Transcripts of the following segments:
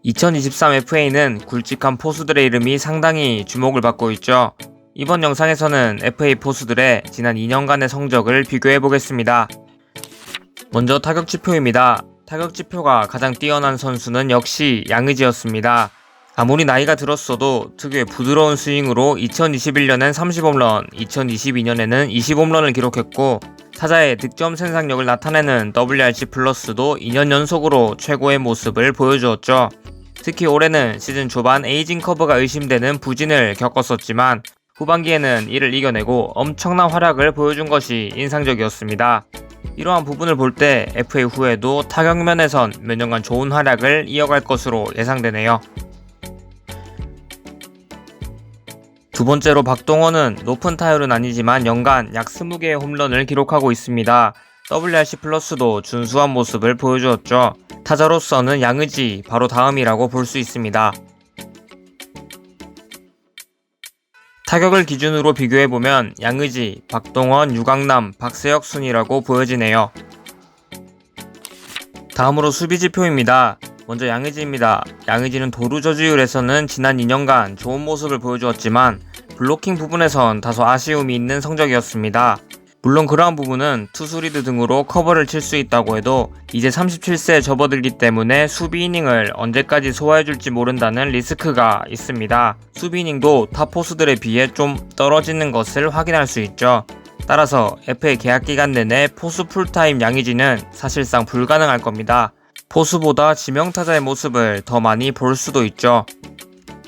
2023 FA는 굵직한 포수들의 이름이 상당히 주목을 받고 있죠. 이번 영상에서는 FA 포수들의 지난 2년간의 성적을 비교해보겠습니다. 먼저 타격지표입니다. 타격지표가 가장 뛰어난 선수는 역시 양의지였습니다. 아무리 나이가 들었어도 특유의 부드러운 스윙으로 2021년엔 30홈런, 2022년에는 20홈런을 기록했고 타자의 득점 생산력을 나타내는 WRC 플러스도 2년 연속으로 최고의 모습을 보여주었죠. 특히 올해는 시즌 초반 에이징 커브가 의심되는 부진을 겪었었지만 후반기에는 이를 이겨내고 엄청난 활약을 보여준 것이 인상적이었습니다. 이러한 부분을 볼 때 FA 후에도 타격면에선 몇 년간 좋은 활약을 이어갈 것으로 예상되네요. 두 번째로 박동원은 높은 타율은 아니지만 연간 약 20개의 홈런을 기록하고 있습니다. WRC 플러스도 준수한 모습을 보여주었죠. 타자로서는 양의지 바로 다음이라고 볼 수 있습니다. 타격을 기준으로 비교해보면 양의지, 박동원, 유강남, 박세혁 순이라고 보여지네요. 다음으로 수비지표입니다. 먼저 양의지입니다. 양의지는 도루 저지율에서는 지난 2년간 좋은 모습을 보여주었지만 블로킹 부분에선 다소 아쉬움이 있는 성적이었습니다. 물론 그러한 부분은 투수 리드 등으로 커버를 칠 수 있다고 해도 이제 37세에 접어들기 때문에 수비 이닝을 언제까지 소화해줄지 모른다는 리스크가 있습니다. 수비 이닝도 탑 포수들에 비해 좀 떨어지는 것을 확인할 수 있죠. 따라서 FA 계약 기간 내내 포수 풀타임 양의지는 사실상 불가능할 겁니다. 포수보다 지명타자의 모습을 더 많이 볼 수도 있죠.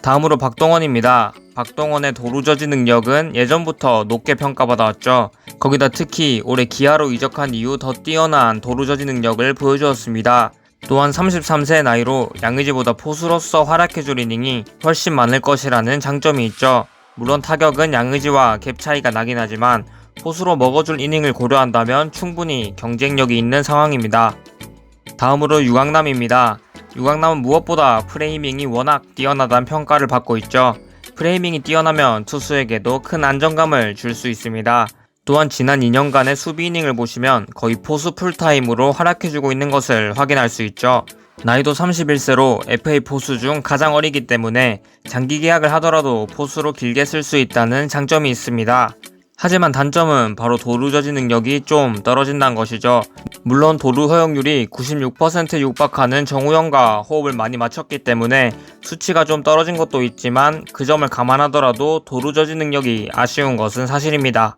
다음으로 박동원입니다. 박동원의 도루 저지 능력은 예전부터 높게 평가받아왔죠. 거기다 특히 올해 기아로 이적한 이후 더 뛰어난 도루 저지 능력을 보여주었습니다. 또한 33세의 나이로 양의지보다 포수로서 활약해줄 이닝이 훨씬 많을 것이라는 장점이 있죠. 물론 타격은 양의지와 갭 차이가 나긴 하지만 포수로 먹어줄 이닝을 고려한다면 충분히 경쟁력이 있는 상황입니다. 다음으로 유강남입니다. 유강남은 무엇보다 프레이밍이 워낙 뛰어나다는 평가를 받고 있죠. 프레이밍이 뛰어나면 투수에게도 큰 안정감을 줄 수 있습니다. 또한 지난 2년간의 수비 이닝을 보시면 거의 포수 풀타임으로 활약해주고 있는 것을 확인할 수 있죠. 나이도 31세로 FA 포수 중 가장 어리기 때문에 장기 계약을 하더라도 포수로 길게 쓸 수 있다는 장점이 있습니다. 하지만 단점은 바로 도루 저지 능력이 좀 떨어진다는 것이죠. 물론 도루 허용률이 96%에 육박하는 정우영과 호흡을 많이 맞췄기 때문에 수치가 좀 떨어진 것도 있지만 그 점을 감안하더라도 도루 저지 능력이 아쉬운 것은 사실입니다.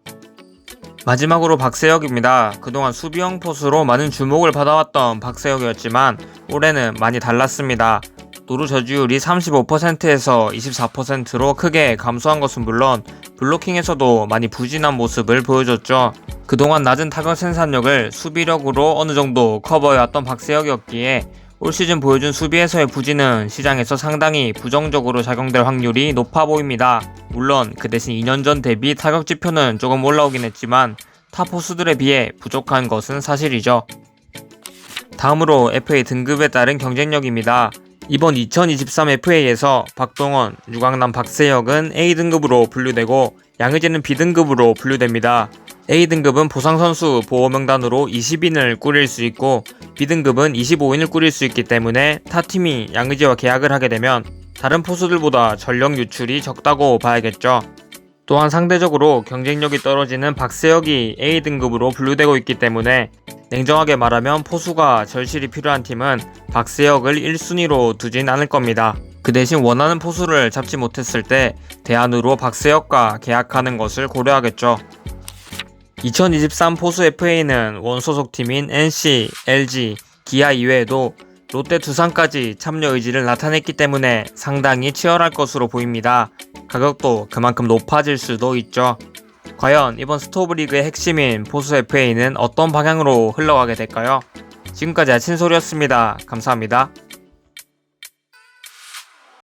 마지막으로 박세혁입니다. 그동안 수비형 포수로 많은 주목을 받아왔던 박세혁이었지만 올해는 많이 달랐습니다. 도루 저지율이 35%에서 24%로 크게 감소한 것은 물론 블로킹에서도 많이 부진한 모습을 보여줬죠. 그동안 낮은 타격 생산력을 수비력으로 어느 정도 커버해왔던 박세혁이었기에 올 시즌 보여준 수비에서의 부진은 시장에서 상당히 부정적으로 작용될 확률이 높아 보입니다. 물론 그 대신 2년 전 대비 타격 지표는 조금 올라오긴 했지만 타 포수들에 비해 부족한 것은 사실이죠. 다음으로 FA 등급에 따른 경쟁력입니다. 이번 2023 FA에서 박동원, 유강남, 박세혁은 A등급으로 분류되고 양의지는 B등급으로 분류됩니다. A등급은 보상선수 보호명단으로 20인을 꾸릴 수 있고 B등급은 25인을 꾸릴 수 있기 때문에 타 팀이 양의지와 계약을 하게 되면 다른 포수들보다 전력 유출이 적다고 봐야겠죠. 또한 상대적으로 경쟁력이 떨어지는 박세혁이 A등급으로 분류되고 있기 때문에 냉정하게 말하면 포수가 절실히 필요한 팀은 박세혁을 1순위로 두진 않을 겁니다. 그 대신 원하는 포수를 잡지 못했을 때 대안으로 박세혁과 계약하는 것을 고려하겠죠. 2023 포수 FA는 원소속 팀인 NC, LG, 기아 이외에도 롯데, 두산까지 참여 의지를 나타냈기 때문에 상당히 치열할 것으로 보입니다. 가격도 그만큼 높아질 수도 있죠. 과연 이번 스토브 리그의 핵심인 포수 FA는 어떤 방향으로 흘러가게 될까요? 지금까지 아친솔이었습니다. 감사합니다.